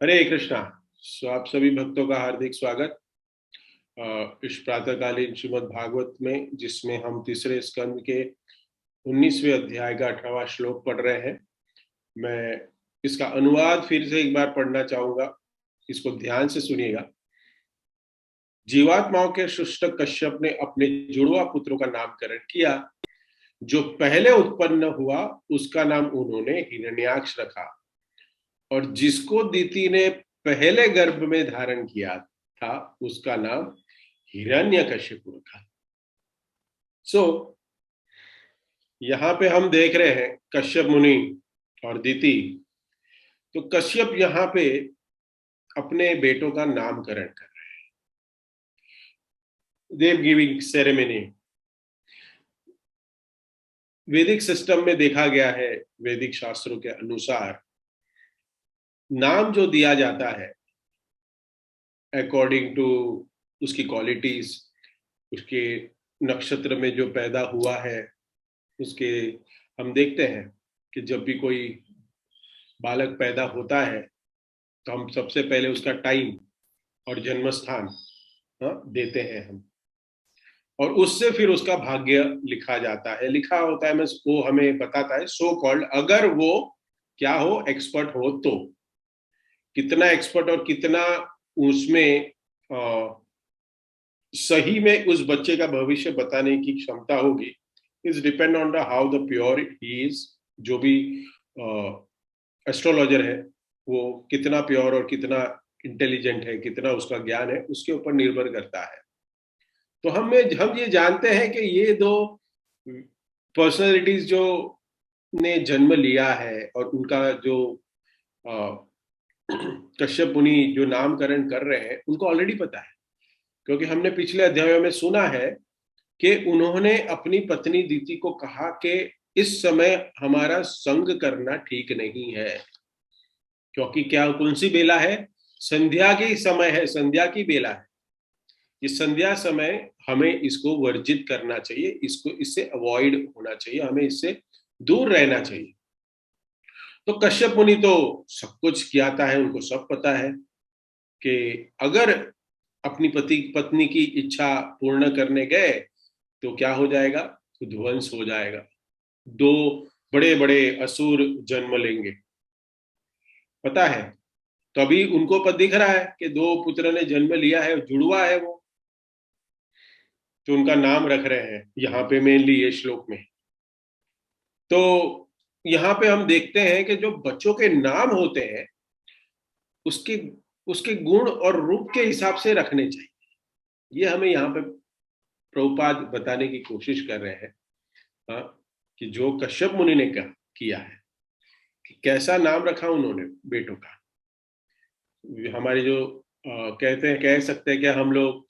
हरे कृष्णा। आप सभी भक्तों का हार्दिक स्वागत इस प्रातःकालीन श्रीमद् भागवत में, जिसमें हम तीसरे स्कंद के 19वें अध्याय का 18वां श्लोक पढ़ रहे हैं। मैं इसका अनुवाद फिर से एक बार पढ़ना चाहूंगा, इसको ध्यान से सुनिएगा। जीवात्माओं के सृष्ट कश्यप ने अपने जुड़वा पुत्रों का नामकरण किया। जो पहले उत्पन्न हुआ उसका नाम उन्होंने हिरण्याक्ष रखा, और जिसको दीति ने पहले गर्भ में धारण किया था उसका नाम हिरण्यकशिपु रखा। यहां पे हम देख रहे हैं कश्यप मुनि और दीति। तो कश्यप यहां पे अपने बेटों का नामकरण कर रहे हैं, देव गिविंग सेरेमनी। वैदिक सिस्टम में देखा गया है, वैदिक शास्त्रों के अनुसार नाम जो दिया जाता है अकॉर्डिंग टू उसकी क्वालिटीज, उसके नक्षत्र में जो पैदा हुआ है उसके, हम देखते हैं कि जब भी कोई बालक पैदा होता है तो हम सबसे पहले उसका टाइम और जन्म स्थान देते हैं हम, और उससे फिर उसका भाग्य लिखा जाता है। लिखा होता है, मैं वो हमें बताता है सो कॉल्ड, अगर वो क्या हो, एक्सपर्ट हो तो। कितना एक्सपर्ट और कितना उसमें सही में उस बच्चे का भविष्य बताने की क्षमता होगी, is depend on the how the pure he is. जो भी एस्ट्रोलॉजर है वो कितना प्योर और कितना इंटेलिजेंट है, कितना उसका ज्ञान है, उसके ऊपर निर्भर करता है। तो हम ये जानते हैं कि ये दो पर्सनालिटीज जो ने जन्म लिया है और उनका जो कश्यप मुनि जो नामकरण कर रहे हैं उनको ऑलरेडी पता है, क्योंकि हमने पिछले अध्यायों में सुना है कि उन्होंने अपनी पत्नी दीति को कहा कि इस समय हमारा संग करना ठीक नहीं है, क्योंकि क्या कौन सी बेला है, संध्या की समय है, संध्या की बेला है। इस संध्या समय हमें इसको वर्जित करना चाहिए, इसको इससे अवॉइड होना चाहिए, हमें इससे दूर रहना चाहिए। तो कश्यप मुनि तो सब कुछ ज्ञाता है, उनको सब पता है कि अगर अपनी पत्नी की इच्छा पूर्ण करने गए तो क्या हो जाएगा, तो ध्वंस हो जाएगा, दो बड़े बड़े असुर जन्म लेंगे, पता है। तो अभी उनको पता दिख रहा है कि दो पुत्र ने जन्म लिया है, जुड़वा है वो, तो उनका नाम रख रहे हैं यहाँ पे मेनली ये श्लोक में। तो यहाँ पे हम देखते हैं कि जो बच्चों के नाम होते हैं उसके उसके गुण और रूप के हिसाब से रखने चाहिए। ये हमें यहाँ पे प्रभुपाद बताने की कोशिश कर रहे हैं। हाँ, कि जो कश्यप मुनि ने किया है कि कैसा नाम रखा उन्होंने बेटों का। हमारे जो कहते हैं, कह सकते हैं क्या हम लोग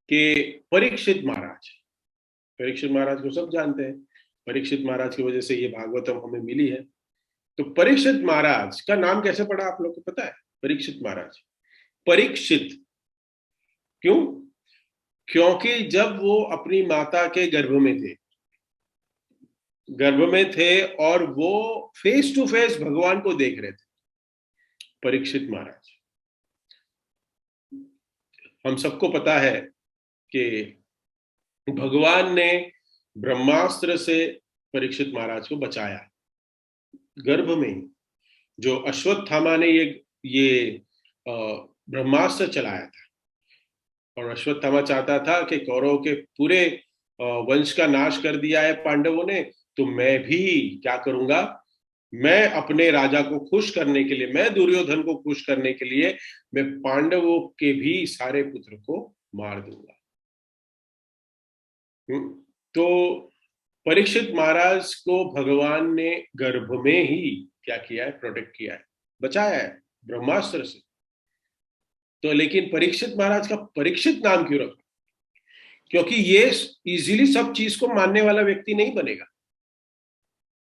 कि परीक्षित महाराज, परीक्षित महाराज को सब जानते हैं, परीक्षित महाराज की वजह से ये भागवतम हमें मिली है। तो परीक्षित महाराज का नाम कैसे पड़ा आप लोग को पता है? परीक्षित महाराज, परीक्षित क्यों? क्योंकि जब वो अपनी माता के गर्भ में थे और वो फेस टू फेस भगवान को देख रहे थे, परीक्षित महाराज। हम सबको पता है कि भगवान ने ब्रह्मास्त्र से परीक्षित महाराज को बचाया गर्भ में ही। जो अश्वत्थामा ने ये ब्रह्मास्त्र चलाया था, और अश्वत्थामा चाहता था कि कौरव के पूरे वंश का नाश कर दिया है पांडवों ने, तो मैं भी क्या करूंगा, मैं अपने राजा को खुश करने के लिए, मैं दुर्योधन को खुश करने के लिए मैं पांडवों के भी सारे पुत्र को मार दूंगा। तो परीक्षित महाराज को भगवान ने गर्भ में ही क्या किया है, प्रोटेक्ट किया है, बचाया है ब्रह्मास्त्र से। तो लेकिन परीक्षित महाराज का परीक्षित नाम क्यों रखा? क्योंकि ये इजीली सब चीज को मानने वाला व्यक्ति नहीं बनेगा,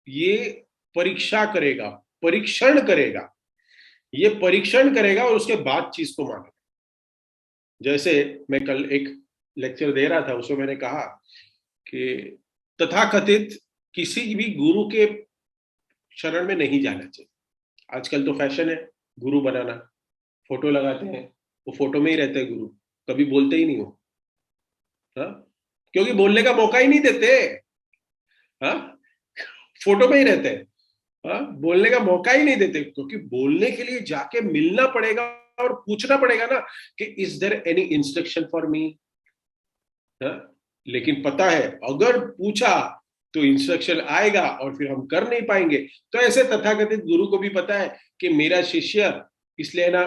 ये परीक्षा करेगा, परीक्षण करेगा, ये परीक्षण करेगा और उसके बाद चीज को मानेगा। जैसे मैं कल एक लेक्चर दे रहा था, उसमें मैंने कहा कि तथाकथित किसी भी गुरु के शरण में नहीं जाना चाहिए। आजकल तो फैशन है गुरु बनाना, फोटो लगाते हैं, वो फोटो में ही रहते हैं गुरु, कभी बोलते ही नहीं हो। हाँ, क्योंकि बोलने का मौका ही नहीं देते। हाँ, फोटो में ही रहते हैं। हाँ, बोलने का मौका ही नहीं देते, क्योंकि बोलने के लिए जाके मिलना पड़ेगा और पूछना पड़ेगा ना कि is there any instruction for me. लेकिन पता है अगर पूछा तो इंस्ट्रक्शन आएगा और फिर हम कर नहीं पाएंगे। तो ऐसे तथाकथित गुरु को भी पता है कि मेरा शिष्य, इसलिए ना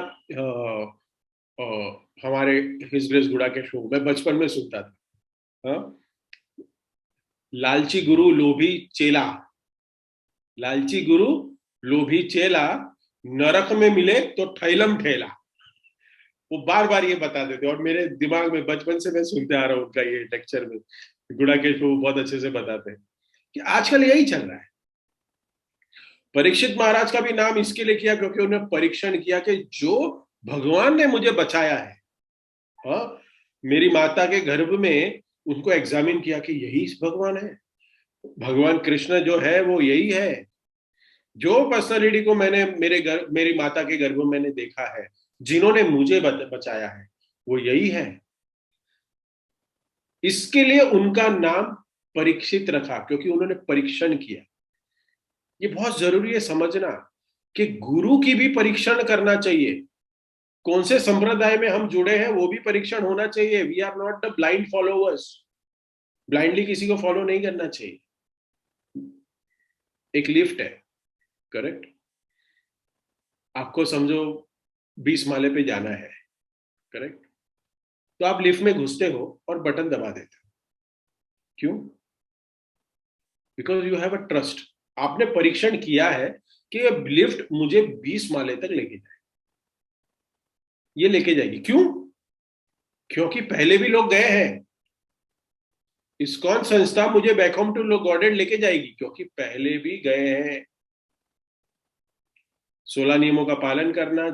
हमारे हिज ग्रेस गुड़ा के शो मैं बचपन में सुनता था। हाँ? लालची गुरु लोभी चेला, लालची गुरु लोभी चेला, नरक में मिले तो ठैलम ठेला। वो बार बार ये बताते थे और मेरे दिमाग में बचपन से मैं सुनते आ रहा हूँ उनका ये लेक्चर में। गुड़ा के शो बहुत अच्छे से बताते हैं कि आजकल यही चल रहा है। परीक्षित महाराज का भी नाम इसके लिए किया क्योंकि उन्होंने परीक्षण किया कि जो भगवान ने मुझे बचाया है, हाँ, मेरी माता के गर्भ में उनको एग्जामिन किया कि यही भगवान है। भगवान कृष्ण जो है वो यही है। जो पर्सनालिटी को मैंने मेरी माता के गर्भ में मैंने देखा है, जिन्होंने मुझे बचाया है, वो यही है। इसके लिए उनका नाम परीक्षित रखा, क्योंकि उन्होंने परीक्षण किया। ये बहुत जरूरी है समझना कि गुरु की भी परीक्षण करना चाहिए। कौन से संप्रदाय में हम जुड़े हैं वो भी परीक्षण होना चाहिए। We are not the blind followers. Blindly किसी को फॉलो नहीं करना चाहिए। एक लिफ्ट है, करेक्ट, आपको समझो 20 माले पे जाना है, करेक्ट, तो आप लिफ्ट में घुसते हो और बटन दबा देते हो। क्यों? Because you have a trust. आपने परीक्षण किया है कि ये लिफ्ट मुझे 20 माले तक लेके जाए, ये लेके जाएगी। क्यों? क्योंकि पहले भी लोग गए हैं। इस्कॉन संस्था मुझे बैक होम टू गॉडेड लेके जाएगी क्योंकि पहले भी गए हैं। 16 नियमों का पालन करना,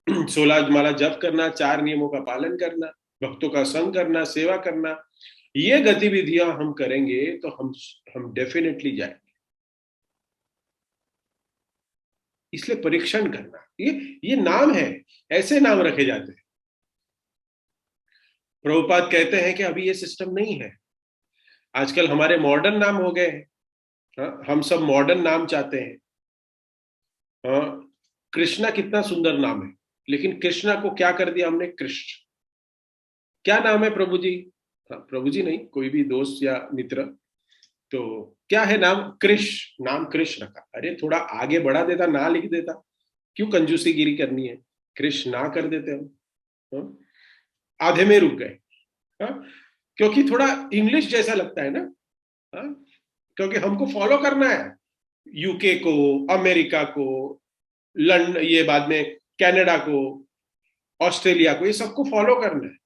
16 माला जप करना, 4 नियमों का पालन करना, भक्तों का संग करना, सेवा करना, ये गतिविधियां हम करेंगे तो हम डेफिनेटली जाएंगे। इसलिए परीक्षण करना, ये नाम है, ऐसे नाम रखे जाते हैं। प्रभुपाद कहते हैं कि अभी ये सिस्टम नहीं है। आजकल हमारे मॉडर्न नाम हो गए हैं। हाँ, हम सब मॉडर्न नाम चाहते हैं। हाँ, कृष्णा कितना सुंदर नाम है, लेकिन कृष्णा को क्या कर दिया हमने? कृष्ण। क्या नाम है प्रभु जी? हाँ, प्रभु जी नहीं, कोई भी दोस्त या मित्र, तो क्या है नाम? कृष। नाम कृष रखा। अरे थोड़ा आगे बढ़ा देता, ना लिख देता, क्यों कंजूसी गिरी करनी है? कृष ना कर देते हम। हाँ? आधे में रुक गए। हाँ? क्योंकि थोड़ा इंग्लिश जैसा लगता है ना। हाँ? क्योंकि हमको फॉलो करना है यूके को, अमेरिका को, लंदन, ये बाद में कनाडा को, ऑस्ट्रेलिया को, ये सबको फॉलो करना है।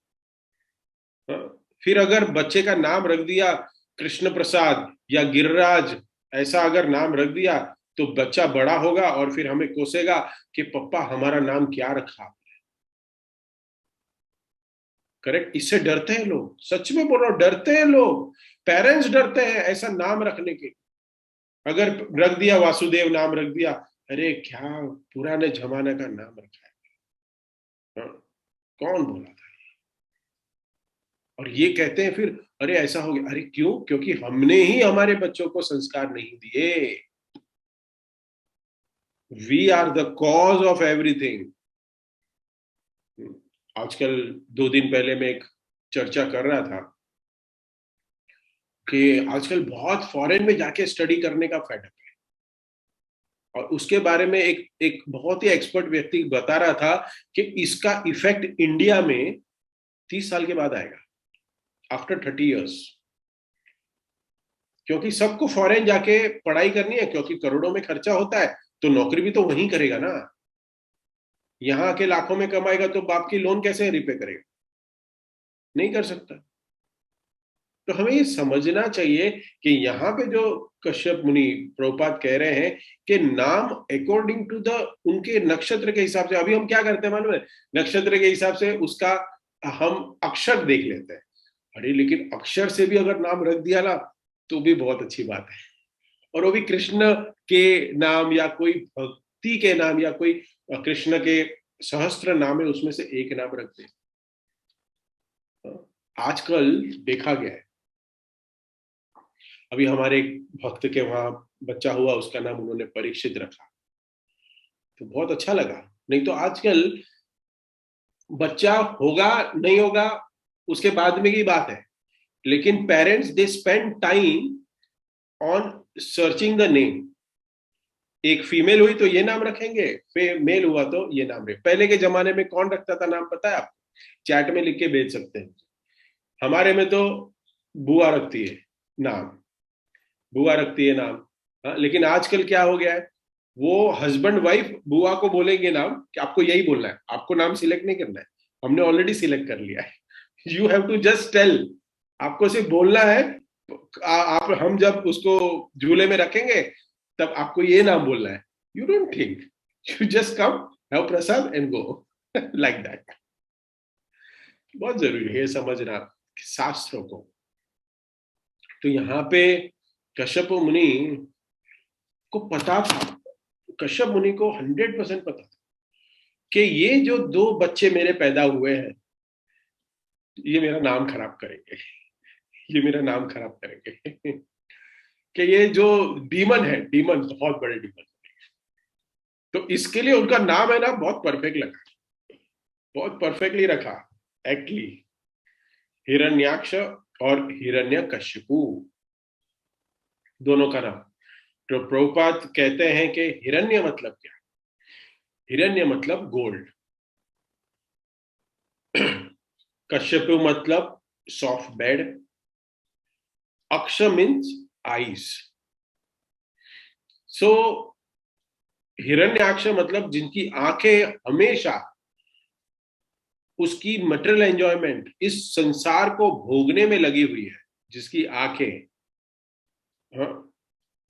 हाँ? फिर अगर बच्चे का नाम रख दिया कृष्ण प्रसाद या गिरिराज, ऐसा अगर नाम रख दिया तो बच्चा बड़ा होगा और फिर हमें कोसेगा कि पप्पा हमारा नाम क्या रखा। करेक्ट, इससे डरते हैं लोग। सच में बोल रहा हूं, डरते हैं लोग। पेरेंट्स डरते हैं ऐसा नाम रखने के। अगर रख दिया वासुदेव नाम रख दिया, अरे क्या पुराने जमाने का नाम रखा है। हाँ? कौन बोला था? और ये कहते हैं फिर, अरे ऐसा हो गया। अरे क्यों? क्योंकि हमने ही हमारे बच्चों को संस्कार नहीं दिए। We are the cause of everything. आजकल 2 दिन पहले मैं एक चर्चा कर रहा था कि आजकल बहुत फॉरेन में जाके स्टडी करने का फायदा है। और उसके बारे में एक एक बहुत ही एक्सपर्ट व्यक्ति बता रहा था कि इसका इफेक्ट इंडिया में 30 साल के बाद आएगा, आफ्टर 30 years। क्योंकि सबको फॉरेन जाके पढ़ाई करनी है, क्योंकि करोड़ों में खर्चा होता है, तो नौकरी भी तो वहीं करेगा ना। यहाँ के लाखों में कमाएगा तो बाप की लोन कैसे रिपे करेगा? नहीं कर सकता। तो हमें ये समझना चाहिए कि यहाँ पे जो कश्यप मुनि प्रभुपाद कह रहे हैं कि नाम अकॉर्डिंग टू द उनके नक्षत्र के हिसाब से। अभी हम क्या करते हैं मालूम है? नक्षत्र के हिसाब से उसका हम अक्षर देख लेते हैं। अरे लेकिन अक्षर से भी अगर नाम रख दिया ना तो भी बहुत अच्छी बात है। और वो भी कृष्ण के नाम या कोई भक्ति के नाम या कोई कृष्ण के सहस्त्र नाम है, उसमें से एक नाम रख दे। आजकल देखा गया है, अभी हमारे एक भक्त के वहां बच्चा हुआ, उसका नाम उन्होंने परीक्षित रखा, तो बहुत अच्छा लगा। नहीं तो आजकल बच्चा होगा नहीं होगा उसके बाद में की बात है, लेकिन parents they spend time on searching the name. एक फीमेल हुई तो ये नाम रखेंगे, मेल हुआ तो ये नाम रखे। पहले के जमाने में कौन रखता था नाम, पता है आप? चैट में लिख के भेज सकते हैं। हमारे में तो बुआ रखती है नाम, बुआ रखती है नाम। हाँ, लेकिन आजकल क्या हो गया है, वो हस्बैंड वाइफ बुआ को बोलेंगे नाम कि आपको यही बोलना है, आपको नाम सिलेक्ट नहीं करना है, हमने ऑलरेडी सिलेक्ट कर लिया है। You have to just tell, आपको सिर्फ बोलना है। आप हम जब उसको झूले में रखेंगे तब आपको ये नाम बोलना है। You don't think, you just come, have Prasad and go, like that. बहुत जरूरी है समझना शास्त्रों को। तो यहाँ पे कश्यप मुनि को पता था, कश्यप मुनि को 100% पता था कि ये जो दो बच्चे मेरे पैदा हुए हैं, ये मेरा नाम खराब करेंगे, ये मेरा नाम खराब करेंगे। कि ये जो डीमन है, डीमन बहुत बड़े डीमन। तो इसके लिए उनका नाम है ना बहुत परफेक्ट लगा, बहुत परफेक्टली रखा एक्टली, हिरण्याक्ष और हिरण्यकशिपु, दोनों का नाम। तो प्रभुपाद कहते हैं कि हिरण्य मतलब क्या? हिरण्य मतलब गोल्ड, कश्यपु मतलब सॉफ्ट बेड, अक्ष मीन्स आइस। सो हिरण्याक्ष मतलब जिनकी आंखें हमेशा उसकी मटेरियल एंजॉयमेंट, इस संसार को भोगने में लगी हुई है, जिसकी आंखें। हाँ,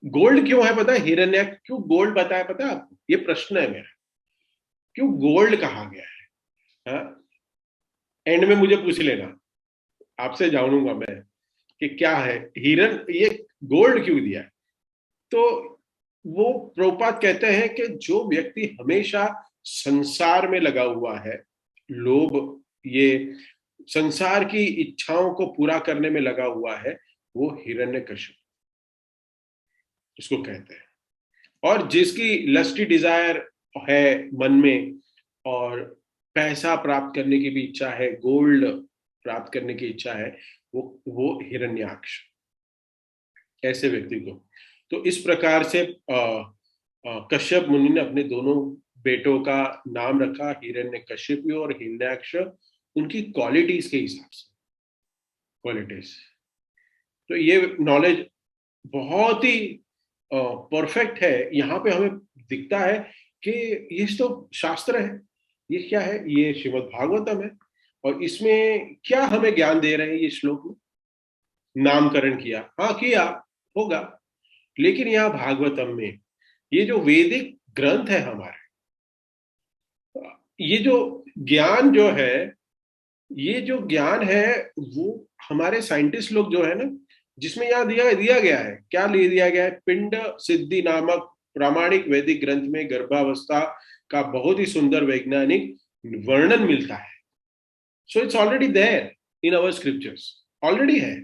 गोल्ड क्यों है पता है? हिरण्य क्यों गोल्ड बताया पता है आपको? ये प्रश्न है मेरा, क्यों गोल्ड कहा गया है? हाँ, एंड में मुझे पूछ लेना, आपसे जानूंगा मैं कि क्या है हिरन, ये गोल्ड क्यों दिया है। तो वो प्रभुपाद कहते हैं कि जो व्यक्ति हमेशा संसार में लगा हुआ है, लोभ, ये संसार की इच्छाओं को पूरा करने में लगा हुआ है, वो हिरण्यकश्यप उसको कहते हैं। और जिसकी लस्टी डिजायर है मन में, और पैसा प्राप्त करने की भी इच्छा है, गोल्ड प्राप्त करने की इच्छा है, वो हिरण्याक्ष, ऐसे व्यक्ति को। तो इस प्रकार से कश्यप मुनि ने अपने दोनों बेटों का नाम रखा हिरण्यकशिपु और हिरण्याक्ष, उनकी क्वालिटीज के हिसाब से, क्वालिटीज। तो ये नॉलेज बहुत ही परफेक्ट है। यहाँ पे हमें दिखता है कि ये तो शास्त्र है, ये क्या है, ये श्रीमद् भागवतम है, और इसमें क्या हमें ज्ञान दे रहे हैं ये श्लोक में? नामकरण किया, हाँ किया होगा, लेकिन यहाँ भागवतम में ये जो वैदिक ग्रंथ है हमारे, ये जो ज्ञान जो है, ये जो ज्ञान है, वो हमारे साइंटिस्ट लोग जो है ना, जिसमें यहाँ दिया दिया गया है, क्या ले दिया गया है? पिंड सिद्धि नामक प्रामाणिक वैदिक ग्रंथ में गर्भावस्था का बहुत ही सुंदर वैज्ञानिक वर्णन मिलता है। So it's already there in our scriptures, already है।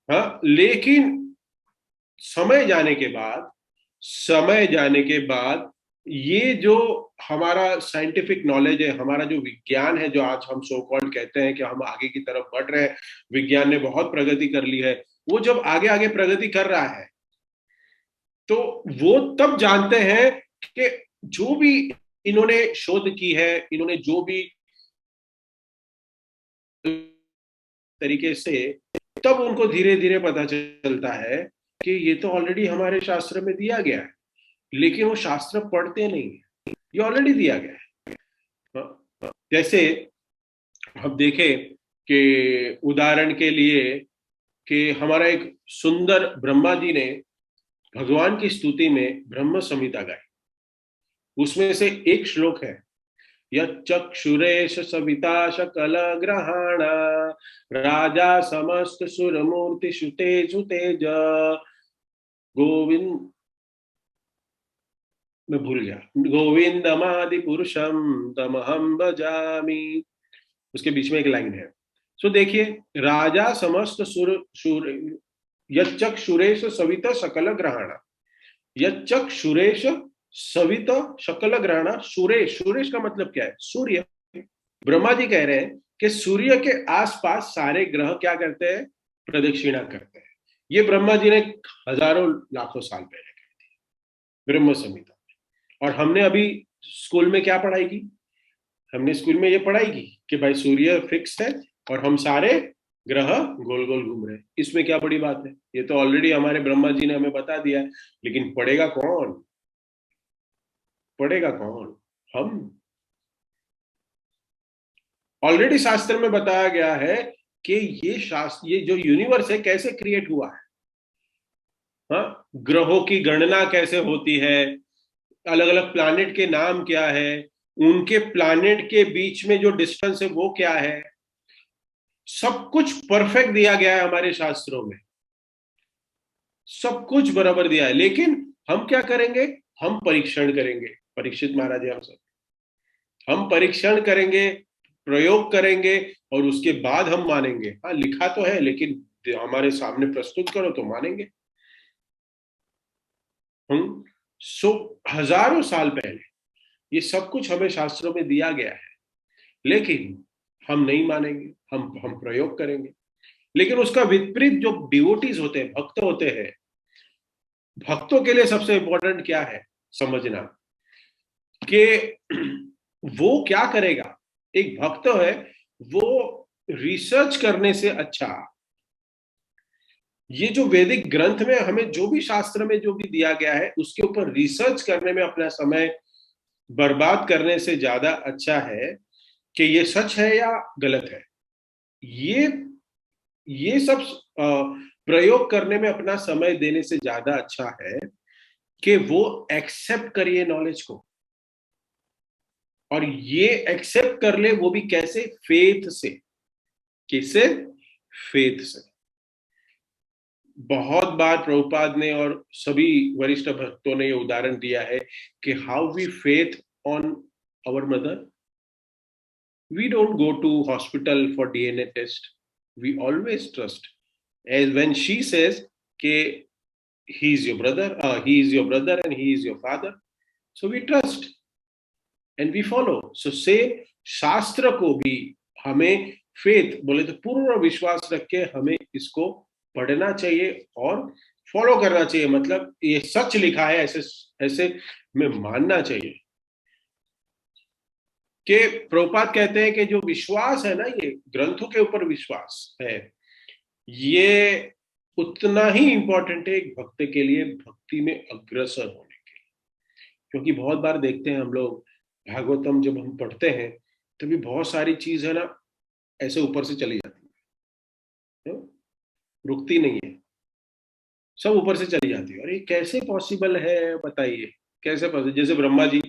हाँ, लेकिन समय जाने के बाद, समय जाने के बाद ये जो हमारा साइंटिफिक नॉलेज है, हमारा जो विज्ञान है, जो आज हम सो कॉल्ड कहते हैं कि हम आगे की तरफ बढ़ रहे हैं, विज्ञान ने बहुत प्रगति कर ली है, वो जब आगे आगे प्रगति कर रहा है, तो वो तब जानते हैं कि जो भी इन्होंने शोध की है, इन्होंने जो भी तरीके से, तब उनको धीरे धीरे पता चलता है कि ये तो ऑलरेडी हमारे शास्त्र में दिया गया है, लेकिन वो शास्त्र पढ़ते नहीं है, ये ऑलरेडी दिया गया है। जैसे हम देखें कि उदाहरण के लिए, कि हमारा एक सुंदर ब्रह्मा जी ने भगवान की स्तुति में ब्रह्म संहिता गाई, उसमें से एक श्लोक है, यक्षुरेश सविता शकल ग्रहाण राजा समस्त सुर मूर्ति सुते, सुतेज गोविंद मैं भूल गया, गोविंदमादि पुरुषम तमहम भजामि, उसके बीच में एक लाइन है। सो देखिए, राजा समस्त सुर सुर यच्चक सुरेश सवित सकल ग्रहण, यच्चक सुरेश सवित सकल ग्रहण, सुरेश, सुरेश का मतलब क्या है? सूर्य। ब्रह्मा जी कह रहे हैं कि सूर्य के आसपास सारे ग्रह क्या करते हैं? प्रदक्षिणा करते हैं। ये ब्रह्मा जी ने हजारों लाखों साल पहले कही थी ब्रह्म संहिता में। और हमने अभी स्कूल में क्या पढ़ाई की? हमने स्कूल में ये पढ़ाई की कि भाई सूर्य फिक्स है और हम सारे ग्रह गोल गोल घूम रहे हैं। इसमें क्या बड़ी बात है? ये तो ऑलरेडी हमारे ब्रह्मा जी ने हमें बता दिया है। लेकिन पढ़ेगा कौन? पढ़ेगा कौन? हम। ऑलरेडी शास्त्र में बताया गया है कि ये शास्त्र, ये जो यूनिवर्स है कैसे क्रिएट हुआ है। हाँ, ग्रहों की गणना कैसे होती है, अलग अलग प्लैनेट के नाम क्या है, उनके प्लैनेट के बीच में जो डिस्टेंस है वो क्या है, सब कुछ परफेक्ट दिया गया है हमारे शास्त्रों में। सब कुछ बराबर दिया है। लेकिन हम क्या करेंगे? हम परीक्षण करेंगे। परीक्षित महाराज है हम सब। हम परीक्षण करेंगे, प्रयोग करेंगे, और उसके बाद हम मानेंगे। हाँ, लिखा तो है, लेकिन हमारे सामने प्रस्तुत करो तो मानेंगे हम। सो हजारों साल पहले ये सब कुछ हमें शास्त्रों में दिया गया है, लेकिन हम नहीं मानेंगे। हम प्रयोग करेंगे। लेकिन उसका विपरीत जो डिवोटीज होते हैं, भक्त होते हैं, भक्तों के लिए सबसे इंपॉर्टेंट क्या है समझना, कि वो क्या करेगा। एक भक्त है, वो रिसर्च करने से अच्छा, ये जो वैदिक ग्रंथ में हमें जो भी शास्त्र में जो भी दिया गया है उसके ऊपर रिसर्च करने में अपना समय बर्बाद करने से ज्यादा अच्छा है कि ये सच है या गलत है। ये ये सब प्रयोग करने में अपना समय देने से ज्यादा अच्छा है कि वो एक्सेप्ट करिए नॉलेज को, और ये एक्सेप्ट कर ले, वो भी कैसे? फेथ से। किससे? फेथ से। बहुत बार प्रभुपाद ने और सभी वरिष्ठ भक्तों ने ये उदाहरण दिया है कि how we faith on our mother. We don't go to hospital for DNA test, we always trust, as when she says के he is your brother, he is your brother and he is your father, so we trust and we follow. So same शास्त्र को भी हमें faith बोले तो पूर्ण विश्वास रख के हमें इसको पढ़ना चाहिए और फॉलो करना चाहिए। मतलब ये सच लिखा है, ऐसे ऐसे में मानना चाहिए। कि प्रभुपाद कहते हैं कि जो विश्वास है ना, ये ग्रंथों के ऊपर विश्वास है, ये उतना ही इंपॉर्टेंट है एक भक्त के लिए भक्ति में अग्रसर होने के लिए। क्योंकि बहुत बार देखते हैं हम लोग, भागवतम जब हम पढ़ते हैं तभी बहुत सारी चीज है ना, ऐसे ऊपर से चली जाती है, रुकती नहीं है, सब ऊपर से चली जाती है। और ये कैसे पॉसिबल है बताइए? कैसे पॉसिबल? जैसे ब्रह्मा जी,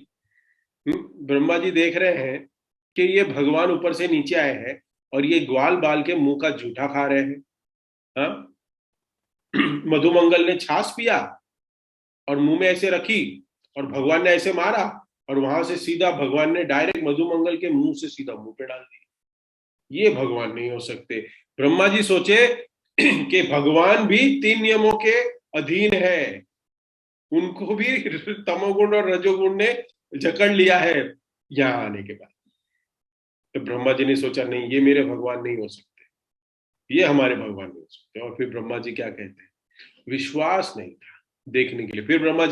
ब्रह्मा जी देख रहे हैं कि ये भगवान ऊपर से नीचे आए हैं और ये ग्वाल बाल के मुंह का जूठा खा रहे हैं। हाँ, मधुमंगल ने छाछ पिया और मुंह में ऐसे रखी और भगवान ने ऐसे मारा, और वहां से सीधा भगवान ने डायरेक्ट मधुमंगल के मुंह से सीधा मुंह पे डाल दिया। ये भगवान नहीं हो सकते। ब्रह्मा जी सोचे कि भगवान भी तीन नियमों के अधीन है, उनको भी तमोगुण और रजोगुण ने जकड़ लिया है यहाँ आने के बाद। तो ब्रह्मा जी ने सोचा नहीं, ये मेरे भगवान नहीं हो सकते, ये हमारे भगवान नहीं हो सकते। और फिर ब्रह्मा जी क्या कहते हैं? विश्वास नहीं था देखने के लिए। फिर ब्रह्मा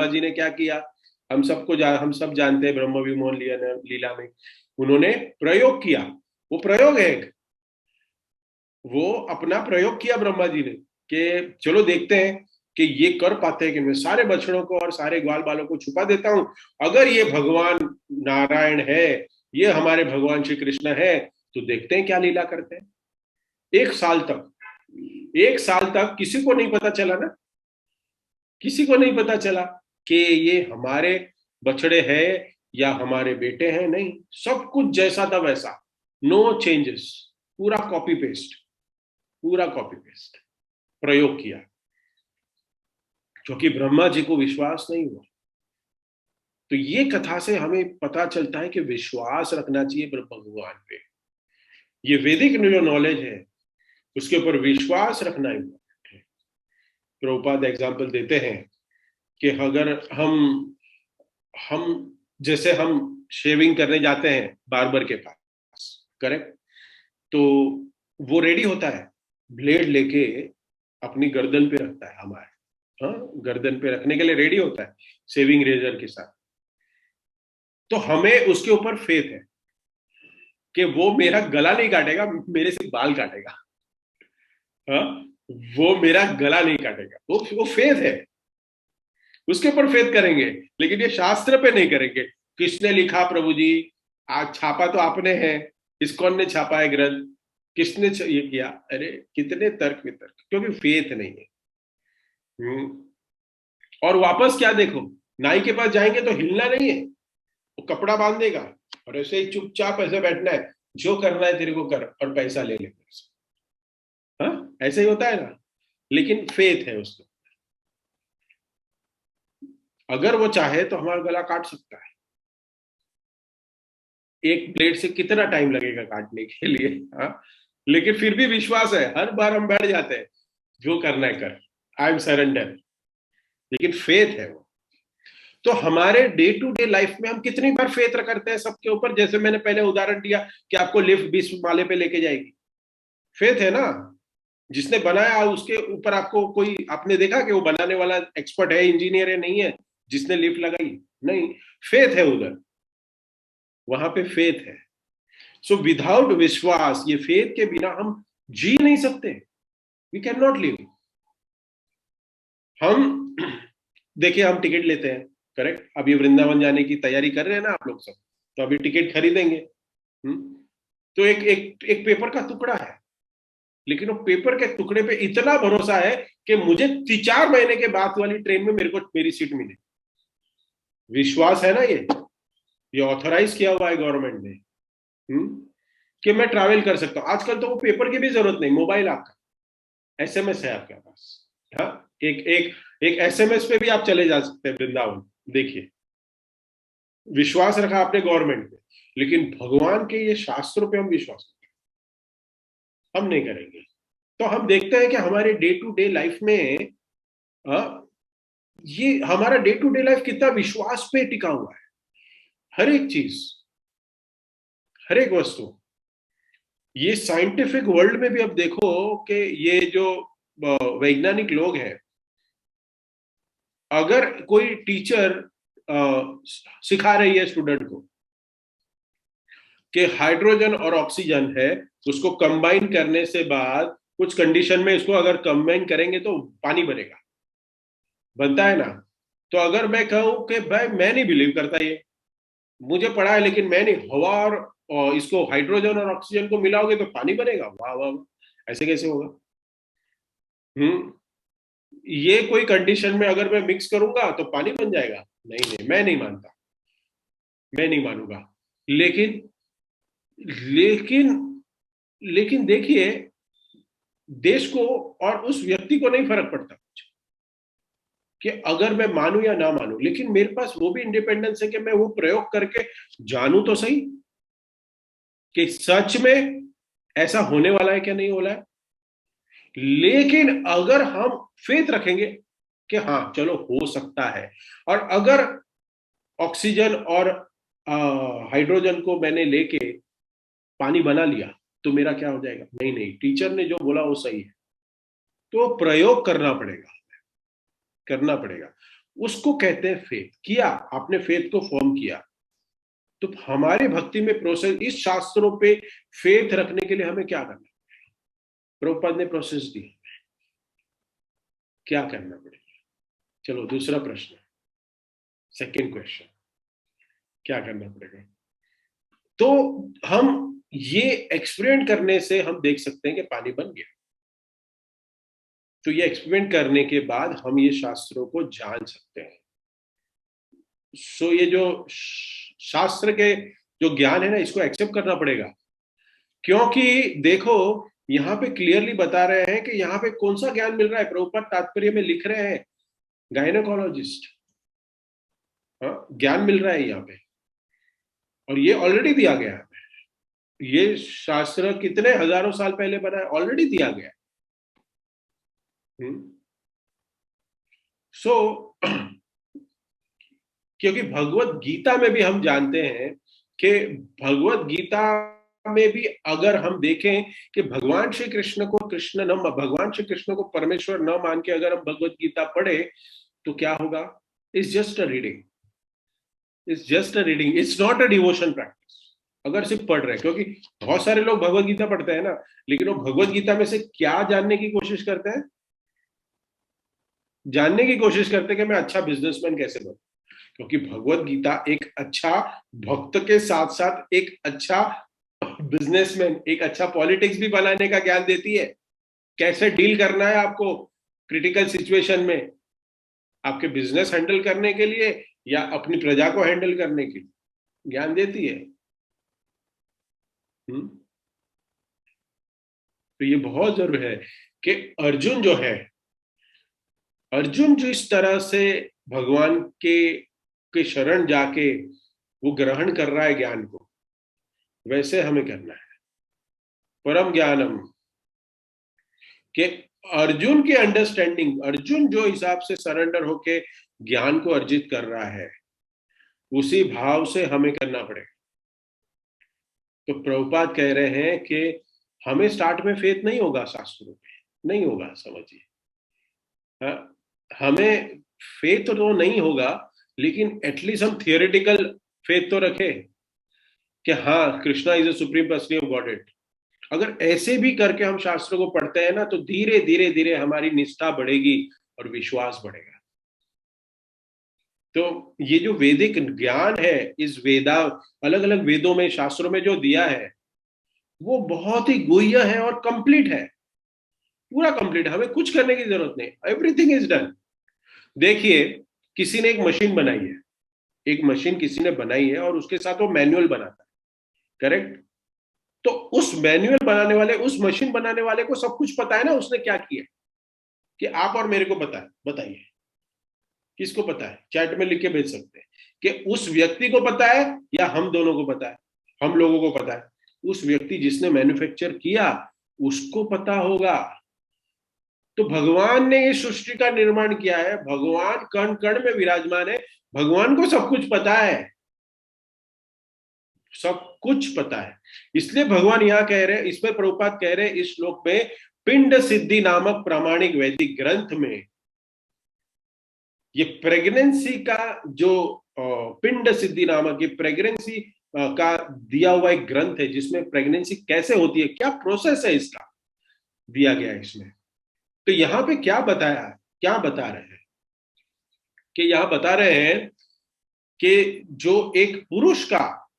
जी ने क्या किया? हम सब जानते हैं ब्रह्म विमोहन लीला में उन्होंने प्रयोग किया। वो प्रयोग है एक, वो अपना प्रयोग किया ब्रह्मा जी ने कि चलो देखते हैं कि ये कर पाते हैं कि मैं सारे बछड़ों को और सारे ग्वाल बालों को छुपा देता हूं। अगर ये भगवान नारायण है, ये हमारे भगवान श्री कृष्ण है, तो देखते हैं क्या लीला करते हैं। एक साल तक किसी को नहीं पता चला ना, किसी को नहीं पता चला कि ये हमारे बछड़े हैं या हमारे बेटे हैं। नहीं, सब कुछ जैसा था वैसा, नो चेंजेस, पूरा कॉपी पेस्ट, पूरा कॉपी पेस्ट प्रयोग किया, क्योंकि ब्रह्मा जी को विश्वास नहीं हुआ। तो ये कथा से हमें पता चलता है कि विश्वास रखना चाहिए भगवान पे। ये वैदिक जो नॉलेज है उसके ऊपर विश्वास रखना इम्पोर्टेंट है। प्रभुपाद एग्जाम्पल देते हैं कि अगर हम जैसे हम शेविंग करने जाते हैं बार्बर के पास, करेक्ट, तो वो रेडी होता है, ब्लेड लेके अपनी गर्दन पे रखता है हमारे, हाँ, गर्दन पे रखने के लिए रेडी होता है शेविंग रेजर के साथ। तो हमें उसके ऊपर फेथ है कि वो मेरा गला नहीं काटेगा, मेरे से बाल काटेगा, हाँ, वो मेरा गला नहीं काटेगा, वो फेथ है, उसके ऊपर फेथ करेंगे। लेकिन ये शास्त्र पे नहीं करेंगे, किसने लिखा प्रभु जी, आज छापा तो आपने है, इस्कॉन ने छापा है ग्रंथ, किसने ये किया, अरे कितने तर्क वितर्क, क्योंकि फेथ नहीं है। और वापस क्या देखो, नाई के पास जाएंगे तो हिलना नहीं है, वो कपड़ा बांध देगा और ऐसे ही चुपचाप ऐसे बैठना है, जो करना है तेरे को कर और पैसा ले ले मेरे से, हाँ, ऐसे ही होता है ना। लेकिन फेथ है उसको, अगर वो चाहे तो हमारा गला काट सकता है। एक प्लेट से कितना टाइम लगेगा काटने के लिए, हाँ, लेकिन फिर भी विश्वास है, हर बार हम बैठ जाते हैं, जो करना है कर, आई एम सरेंडर, लेकिन फेथ है वो। तो हमारे डे टू डे लाइफ में हम कितनी बार फेथ करते हैं सबके ऊपर, जैसे मैंने पहले उदाहरण दिया कि आपको लिफ्ट 20 माले पे लेके जाएगी, फेथ है ना, जिसने बनाया उसके ऊपर आपको कोई, आपने देखा कि वो बनाने वाला एक्सपर्ट है, इंजीनियर है, नहीं है, जिसने लिफ्ट लगाई, नहीं, फेथ है उधर, वहां पे फेथ है। सो विदाउट विश्वास, ये फेथ के बिना हम जी नहीं सकते, वी कैन नॉट लिव। हम देखिए, हम टिकट लेते हैं, करेक्ट, अभी वृंदावन जाने की तैयारी कर रहे हैं ना आप लोग सब, तो अभी टिकट खरीदेंगे, तो एक एक एक पेपर का टुकड़ा है, लेकिन वो पेपर के टुकड़े पे इतना भरोसा है कि मुझे 3-4 महीने के बाद वाली ट्रेन में मेरे को मेरी सीट मिले, विश्वास है ना ये ऑथराइज किया हुआ है गवर्नमेंट ने, कि मैं ट्रैवल कर सकता हूं। आजकल तो वो पेपर की भी जरूरत नहीं, मोबाइल आपका एसएमएस है आपके पास, हाँ, एक एक एक एसएमएस पे भी आप चले जा सकते हैं वृंदावन। देखिए, विश्वास रखा आपने गवर्नमेंट पे, लेकिन भगवान के ये शास्त्रों पे हम विश्वास हम नहीं करेंगे। तो हम देखते हैं कि हमारे डे टू डे लाइफ में ये हमारा डे टू डे लाइफ कितना विश्वास पे टिका हुआ है। हर एक चीज, हर एक वस्तु, ये साइंटिफिक वर्ल्ड में भी अब देखो कि ये जो वैज्ञानिक लोग हैं, अगर कोई टीचर सिखा रही है स्टूडेंट को कि हाइड्रोजन और ऑक्सीजन है, उसको कंबाइन करने से बाद कुछ कंडीशन में इसको अगर कंबाइन करेंगे तो पानी बनेगा, बनता है ना। तो अगर मैं कहूं कि भाई मैं नहीं बिलीव करता, ये मुझे पढ़ा है लेकिन मैं नहीं, हवा और इसको हाइड्रोजन और ऑक्सीजन को मिलाओगे तो पानी बनेगा, वाह वाह वाह, ऐसे कैसे होगा। ये कोई कंडीशन में अगर मैं मिक्स करूंगा तो पानी बन जाएगा, नहीं नहीं, मैं नहीं मानता, मैं नहीं मानूंगा। लेकिन लेकिन लेकिन देखिए, देश को और उस व्यक्ति को नहीं फर्क पड़ता कि अगर मैं मानूं या ना मानूं, लेकिन मेरे पास वो भी इंडिपेंडेंस है कि मैं वो प्रयोग करके जानूं तो सही कि सच में ऐसा होने वाला है क्या नहीं हो रहा है। लेकिन अगर हम फेथ रखेंगे कि हाँ चलो हो सकता है, और अगर ऑक्सीजन और हाइड्रोजन को मैंने लेके पानी बना लिया तो मेरा क्या हो जाएगा, नहीं नहीं, टीचर ने जो बोला वो सही है, तो प्रयोग करना पड़ेगा, करना पड़ेगा। उसको कहते हैं फेथ। किया आपने, फेथ को फॉर्म किया, तो हमारे भक्ति में प्रोसेस, इस शास्त्रों पे फेथ रखने के लिए हमें क्या करना है, प्रभुपाद ने प्रोसेस दी, क्या करना पड़ेगा। चलो दूसरा प्रश्न, सेकंड क्वेश्चन, क्या करना पड़ेगा। तो हम ये एक्सपेरिमेंट करने से हम देख सकते हैं कि पानी बन गया, तो ये एक्सपेरिमेंट करने के बाद हम ये शास्त्रों को जान सकते हैं। सो ये जो शास्त्र के जो ज्ञान है ना, इसको एक्सेप्ट करना पड़ेगा, क्योंकि देखो यहाँ पे क्लियरली बता रहे हैं कि यहाँ पे कौन सा ज्ञान मिल रहा है। प्रभुपाद तात्पर्य में लिख रहे हैं गायनेकोलॉजिस्ट, हाँ, ज्ञान मिल रहा है यहाँ पे, और ये ऑलरेडी दिया गया है। ये शास्त्र कितने हजारों साल पहले बना है, ऑलरेडी दिया गया है। सो क्योंकि भगवत गीता में भी हम जानते हैं कि भगवत गीता में भी अगर हम देखें कि भगवान श्री कृष्ण को कृष्ण न, भगवान श्री कृष्ण को परमेश्वर न मान के अगर हम भगवत गीता पढ़े तो क्या होगा? It's just a reading, it's just a reading, it's not a devotion practice. अगर सिर्फ पढ़ रहे हैं, क्योंकि बहुत सारे लोग भगवत गीता पढ़ते हैं ना, लेकिन वो भगवत गीता में से क्या जानने की कोशिश करते हैं? जानने की कोशिश करते हैं कि मैं अच्छा बिजनेसमैन कैसे बनूं। क्योंकि भगवत गीता एक अच्छा भक्त के साथ साथ एक अच्छा बिजनेसमैन, एक अच्छा पॉलिटिक्स भी बनाने का ज्ञान देती है। कैसे डील करना है आपको क्रिटिकल सिचुएशन में, आपके बिजनेस हैंडल करने के लिए या अपनी प्रजा को हैंडल करने के लिए ज्ञान देती है। तो ये बहुत जरूरी है कि अर्जुन जो है, अर्जुन जो इस तरह से भगवान के शरण जाके वो ग्रहण कर रहा है ज्ञान को, वैसे हमें करना है। परम ज्ञानम, कि अर्जुन की अंडरस्टैंडिंग, अर्जुन जो हिसाब से सरेंडर होके ज्ञान को अर्जित कर रहा है, उसी भाव से हमें करना पड़ेगा। तो प्रभुपाद कह रहे हैं कि हमें स्टार्ट में फेथ नहीं होगा, शास्त्रों में नहीं होगा, समझिए। हाँ, हमें फेथ तो नहीं होगा, लेकिन एटलीस्ट हम थियोरेटिकल फेथ तो रखें कि हाँ, Krishna is a supreme personality of godhead. अगर ऐसे भी करके हम शास्त्रों को पढ़ते हैं ना, तो धीरे धीरे धीरे हमारी निष्ठा बढ़ेगी और विश्वास बढ़ेगा। तो ये जो वैदिक ज्ञान है, इस वेदा, अलग अलग वेदों में, शास्त्रों में जो दिया है, वो बहुत ही गुह्य है और कंप्लीट है, पूरा कंप्लीट। हमें कुछ करने की जरूरत नहीं, एवरीथिंग इज डन। देखिए, किसी ने एक मशीन बनाई है, एक मशीन किसी ने बनाई है और उसके साथ वो मैनुअल बनाता है, करेक्ट? तो उस मैनुअल बनाने वाले, उस मशीन बनाने वाले को सब कुछ पता है ना उसने क्या किया, कि आप और मेरे को बताए, बताइए किसको पता है? चैट में लिख के भेज सकते हैं कि उस व्यक्ति को पता है या हम दोनों को पता है? हम लोगों को पता है। उस व्यक्ति जिसने मैन्युफैक्चर किया उसको पता होगा। तो भगवान ने इस सृष्टि का निर्माण किया है, भगवान कण कण में विराजमान है, भगवान को सब कुछ पता है, सब कुछ पता है। इसलिए भगवान यहां कह रहे हैं, इसमें प्रभुपाद कह रहे हैं इस श्लोक में, पिंड सिद्धि नामक प्रामाणिक वैदिक ग्रंथ में ये प्रेगनेंसी का जो पिंड सिद्धि नामक ये प्रेगनेंसी का दिया हुआ एक ग्रंथ है, जिसमें प्रेगनेंसी कैसे होती है, क्या प्रोसेस है इसका, दिया गया है इसमें। तो यहाँ पे क्या बताया, क्या बता रहे हैं कि यहाँ बता रहे हैं कि जो एक पुरुष का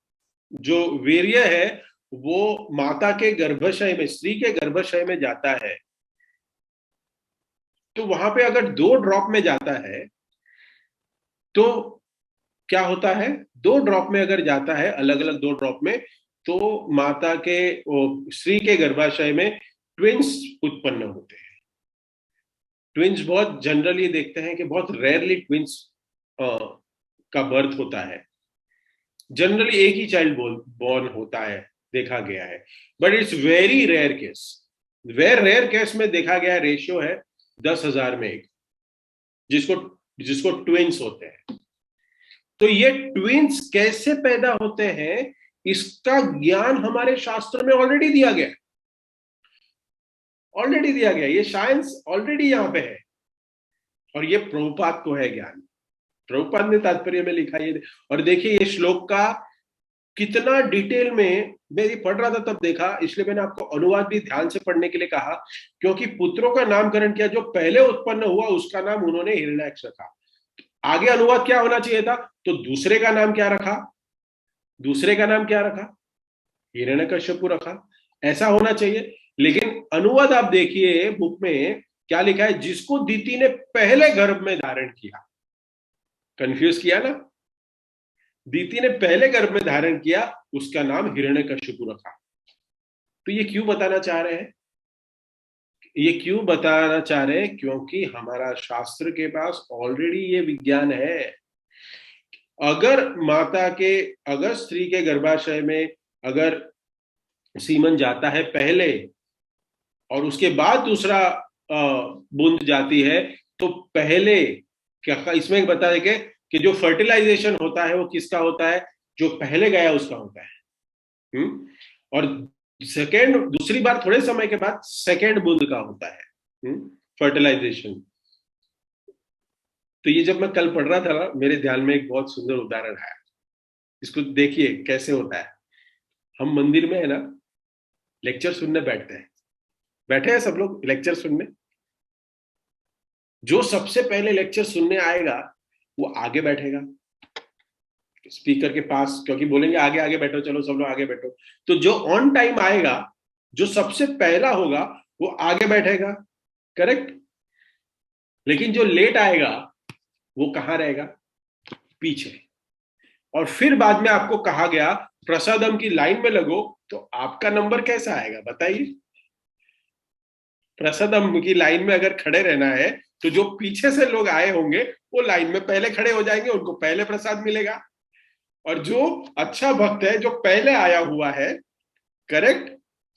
जो वीर्य है वो माता के गर्भाशय में, स्त्री के गर्भाशय में जाता है, तो वहां पे अगर 2 ड्रॉप में जाता है तो क्या होता है? 2 ड्रॉप में अगर जाता है, अलग अलग 2 ड्रॉप में, तो माता के, स्त्री के गर्भाशय में ट्विंस उत्पन्न होते हैं। ट्विंस बहुत जनरली देखते हैं कि बहुत रेयरली ट्विंस का बर्थ होता है। जनरली एक ही चाइल्ड बॉर्न होता है, देखा गया है, but it's very rare case. Very rare case में देखा गया रेशियो है 10,000 में एक, जिसको जिसको ट्विंस होते हैं। तो ये ट्विंस कैसे पैदा होते हैं, इसका ज्ञान हमारे शास्त्र में ऑलरेडी दिया गया, ऑलरेडी दिया गया, ये साइंस ऑलरेडी यहां पे है, और ये प्रभुपाद को है ज्ञान। प्रभुपाद ने तात्पर्य में लिखा ये, और देखिए ये श्लोक का कितना डिटेल में, मैं ये पढ़ रहा था तब देखा, इसलिए मैंने आपको अनुवाद भी ध्यान से पढ़ने के लिए कहा, क्योंकि पुत्रों का नामकरण किया, जो पहले उत्पन्न हुआ उसका नाम उन्होंने हिरण्याक्ष रखा। आगे अनुवाद क्या होना चाहिए था? तो दूसरे का नाम क्या रखा? दूसरे का नाम क्या रखा? हिरण्यकश्यपु रखा, ऐसा होना चाहिए। लेकिन अनुवाद आप देखिए बुक में क्या लिखा है, जिसको दीति ने पहले गर्भ में धारण किया। कंफ्यूज किया ना? दीति ने पहले गर्भ में धारण किया, उसका नाम हिरण्यकश्यपु रखा। तो ये क्यों बताना चाह रहे हैं? ये क्यों बताना चाह रहे हैं? क्योंकि हमारा शास्त्र के पास ऑलरेडी ये विज्ञान है। अगर अगर स्त्री के गर्भाशय में अगर सीमन जाता है पहले और उसके बाद दूसरा बूंद जाती है, तो पहले क्या इसमें बता देंगे कि जो फर्टिलाइजेशन होता है वो किसका होता है, जो पहले गया उसका होता है। और सेकेंड, दूसरी बार थोड़े समय के बाद सेकेंड बूंद का होता है फर्टिलाइजेशन। तो ये जब मैं कल पढ़ रहा था ना, मेरे ध्यान में एक बहुत सुंदर उदाहरण आया। इसको देखिए कैसे होता है। हम मंदिर में है ना, लेक्चर सुनने बैठते हैं, बैठे हैं सब लोग लेक्चर सुनने। जो सबसे पहले लेक्चर सुनने आएगा वो आगे बैठेगा स्पीकर के पास, क्योंकि बोलेंगे आगे आगे बैठो, चलो सब लोग आगे बैठो। तो जो ऑन टाइम आएगा, जो सबसे पहला होगा, वो आगे बैठेगा, करेक्ट। लेकिन जो लेट आएगा वो कहां रहेगा, पीछे। और फिर बाद में आपको कहा गया प्रसादम की लाइन में लगो, तो आपका नंबर कैसा आएगा बताइए। प्रसादम की लाइन में अगर खड़े रहना है तो जो पीछे से लोग आए होंगे वो लाइन में पहले खड़े हो जाएंगे, उनको पहले प्रसाद मिलेगा। और जो अच्छा भक्त है, जो पहले आया हुआ है, करेक्ट,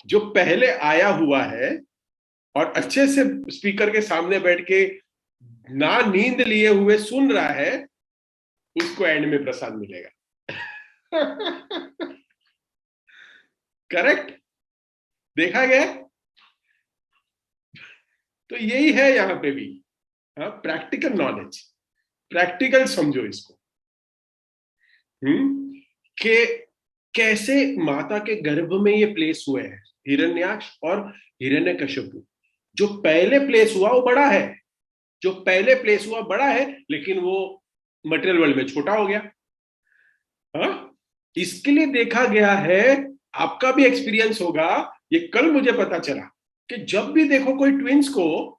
जो पहले आया हुआ है और अच्छे से स्पीकर के सामने बैठ के ना नींद लिए हुए सुन रहा है, उसको एंड में प्रसाद मिलेगा। करेक्ट, देखा गया। तो यही है यहां पे भी, हाँ, प्रैक्टिकल नॉलेज, प्रैक्टिकल समझो इसको। कि कैसे माता के गर्भ में ये प्लेस हुए हैं हिरण्याक्ष और हिरण्यकशिपु। जो पहले प्लेस हुआ वो बड़ा है, जो पहले प्लेस हुआ बड़ा है, लेकिन वो मटेरियल वर्ल्ड में छोटा हो गया। हाँ, इसके लिए देखा गया है, आपका भी एक्सपीरियंस होगा, ये कल मुझे पता चला कि जब भी देखो कोई ट्विंस को,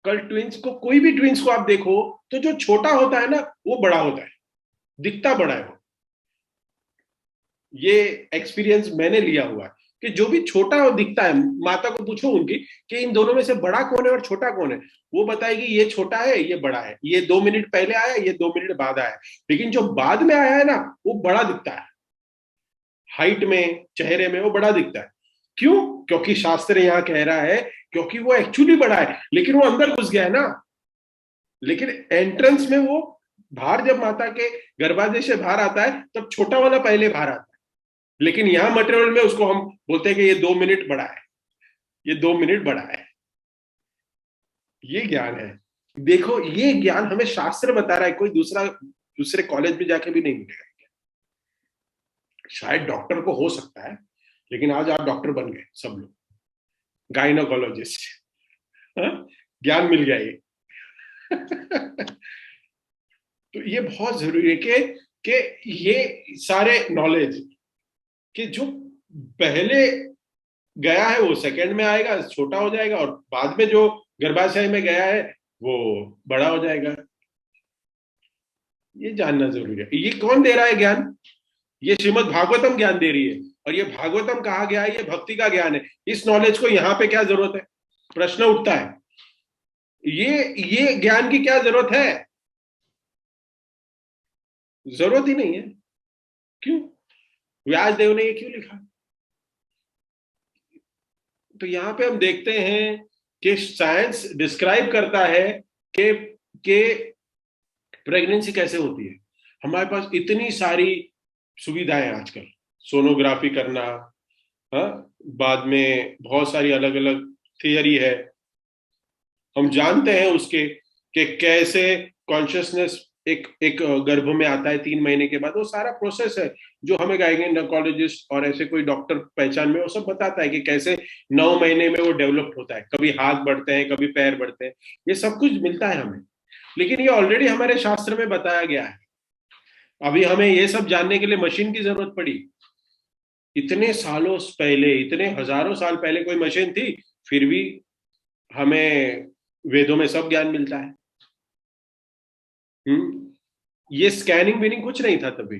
कोई भी ट्विंस को आप देखो, तो जो छोटा होता है ना वो बड़ा होता है, दिखता बड़ा है वो। ये एक्सपीरियंस मैंने लिया हुआ है कि जो भी छोटा और दिखता है, माता को पूछो उनकी कि इन दोनों में से बड़ा कौन है और छोटा कौन है, वो बताएगी ये छोटा है ये बड़ा है, ये 2 मिनट पहले आया ये 2 मिनट बाद आया। लेकिन जो बाद में आया है ना वो बड़ा दिखता है, हाइट में, चेहरे में वो बड़ा दिखता है। क्यों? क्योंकि शास्त्र यहां कह रहा है क्योंकि वो एक्चुअली बड़ा है, लेकिन वो अंदर घुस गया है ना। लेकिन एंट्रेंस में वो बाहर, जब माता के गर्भाशय से बाहर आता है तब छोटा वाला पहले बाहर आता है। लेकिन यहां मटेरियल में उसको हम बोलते हैं कि ये 2 मिनट बड़ा है, ये 2 मिनट बड़ा है। ये ज्ञान है। देखो, ये ज्ञान हमें शास्त्र बता रहा है, कोई दूसरे कॉलेज में जाके भी नहीं मिलेगा। शायद डॉक्टर को हो सकता है, लेकिन आज आप डॉक्टर बन गए सब लोग, गायनोकोलॉजिस्ट, ज्ञान मिल गया ये। तो ये बहुत जरूरी है कि ये सारे नॉलेज कि जो पहले गया है वो सेकंड में आएगा, छोटा हो जाएगा, और बाद में जो गर्भाशय में गया है वो बड़ा हो जाएगा। ये जानना जरूरी है। ये कौन दे रहा है ज्ञान? ये श्रीमद् भागवतम ज्ञान दे रही है। और ये भागवतम कहा गया है, ये भक्ति का ज्ञान है। इस नॉलेज को यहाँ पे क्या जरूरत है, प्रश्न उठता है। ये ज्ञान की क्या जरूरत है? जरूरत ही नहीं है। क्यों? व्यासदेव ने ये क्यों लिखा? तो यहाँ पे हम देखते हैं कि साइंस डिस्क्राइब करता है कि प्रेगनेंसी कैसे होती है। हमारे पास इतनी सारी सुविधाएं आजकल, सोनोग्राफी करना, हाँ, बाद में बहुत सारी अलग अलग थियरी है, हम जानते हैं उसके कि कैसे कॉन्शियसनेस एक एक गर्भ में आता है 3 महीने के बाद। वो सारा प्रोसेस है जो हमें गायनेकोलॉजिस्ट और ऐसे कोई डॉक्टर पहचान में वो सब बताता है कि कैसे 9 महीने में वो डेवलप होता है, कभी हाथ बढ़ते हैं कभी पैर बढ़ते हैं, ये सब कुछ मिलता है हमें। लेकिन ये ऑलरेडी हमारे शास्त्र में बताया गया है। अभी हमें ये सब जानने के लिए मशीन की जरूरत पड़ी। इतने सालों पहले, इतने हजारों साल पहले कोई मशीन थी, फिर भी हमें वेदों में सब ज्ञान मिलता है। ये स्कैनिंग बीनिंग कुछ नहीं था तभी,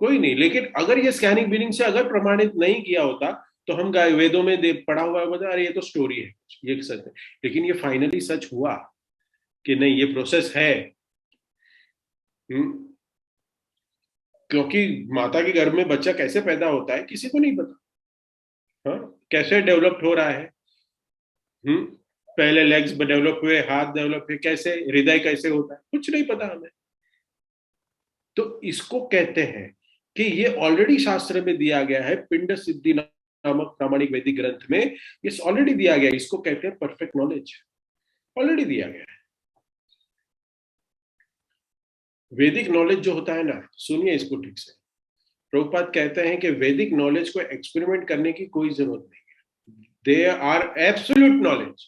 कोई नहीं। लेकिन अगर ये स्कैनिंग बीनिंग से अगर प्रमाणित नहीं किया होता तो हम वेदों में पढ़ा हुआ है, अरे ये तो स्टोरी है, ये सच है। लेकिन ये फाइनली सच हुआ कि नहीं, ये प्रोसेस है। क्योंकि माता के गर्भ में बच्चा कैसे पैदा होता है किसी को नहीं पता। हाँ, कैसे डेवलप्ड हो रहा है। हम्म पहले लेग्स डेवलप हुए, हाथ डेवलप हुए, कैसे हृदय कैसे होता है, कुछ नहीं पता हमें। तो इसको कहते हैं कि ये ऑलरेडी शास्त्र में दिया गया है, पिंड सिद्धि नामक प्रामाणिक वैदिक ग्रंथ में ये ऑलरेडी दिया गया है। इसको कहते हैं परफेक्ट नॉलेज, ऑलरेडी दिया गया है। वैदिक नॉलेज जो होता है ना, सुनिए इसको ठीक से, प्रभुपाद कहते हैं कि वैदिक नॉलेज को एक्सपेरिमेंट करने की कोई जरूरत नहीं है। They are absolute knowledge,